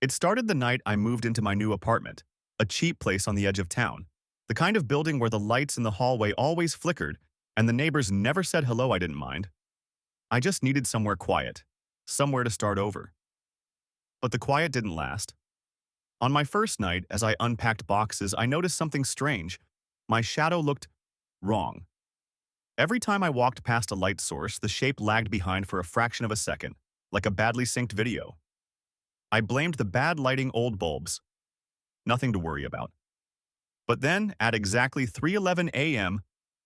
It started the night I moved into my new apartment, a cheap place on the edge of town, the kind of building where the lights in the hallway always flickered and the neighbors never said hello. I didn't mind. I just needed somewhere quiet, somewhere to start over. But the quiet didn't last. On my first night, as I unpacked boxes, I noticed something strange. My shadow looked wrong. Every time I walked past a light source, the shape lagged behind for a fraction of a second, like a badly synced video. I blamed the bad lighting, old bulbs. Nothing to worry about. But then, at exactly 3:11 a.m.,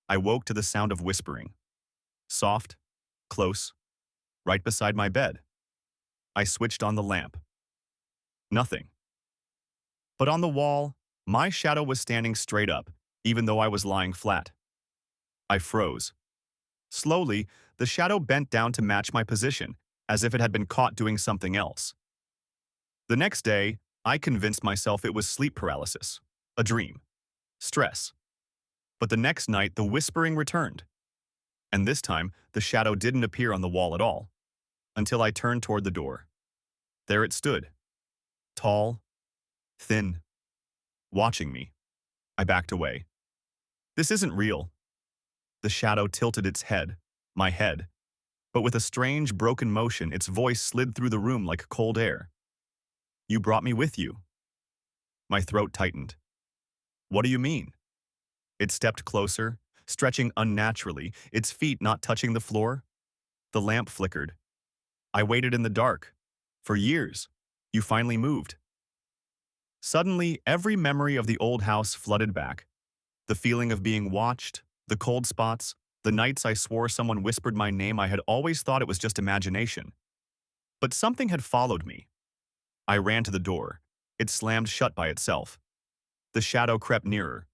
I woke to the sound of whispering. Soft, close, right beside my bed. I switched on the lamp. Nothing. But on the wall, my shadow was standing straight up, even though I was lying flat. I froze. Slowly, the shadow bent down to match my position, as if it had been caught doing something else. The next day, I convinced myself it was sleep paralysis, a dream, stress. But the next night, the whispering returned. And this time, the shadow didn't appear on the wall at all, until I turned toward the door. There it stood, tall, thin, watching me. I backed away. This isn't real. The shadow tilted its head, my head, but with a strange, broken motion, its voice slid through the room like cold air. You brought me with you. My throat tightened. What do you mean? It stepped closer, stretching unnaturally, its feet not touching the floor. The lamp flickered. I waited in the dark. For years. You finally moved. Suddenly, every memory of the old house flooded back. The feeling of being watched, the cold spots, the nights I swore someone whispered my name. I had always thought it was just imagination. But something had followed me. I ran to the door. It slammed shut by itself. The shadow crept nearer.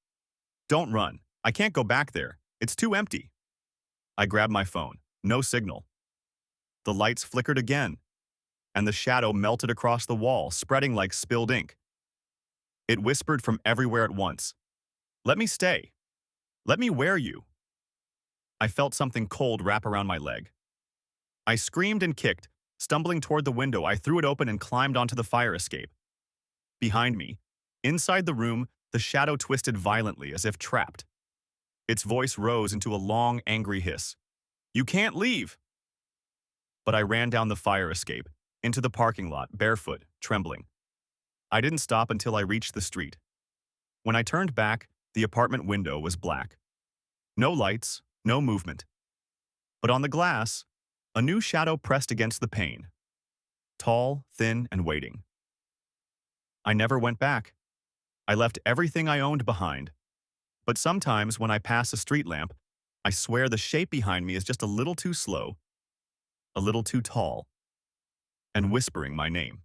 Don't run. I can't go back there. It's too empty. I grabbed my phone. No signal. The lights flickered again, and the shadow melted across the wall, spreading like spilled ink. It whispered from everywhere at once. Let me stay. Let me wear you. I felt something cold wrap around my leg. I screamed and kicked. Stumbling toward the window, I threw it open and climbed onto the fire escape. Behind me, inside the room, the shadow twisted violently as if trapped. Its voice rose into a long, angry hiss. You can't leave! But I ran down the fire escape, into the parking lot, barefoot, trembling. I didn't stop until I reached the street. When I turned back, the apartment window was black. No lights, no movement. But on the glass, a new shadow pressed against the pane. Tall, thin, and waiting. I never went back. I left everything I owned behind. But sometimes when I pass a street lamp, I swear the shape behind me is just a little too slow, a little too tall, and whispering my name.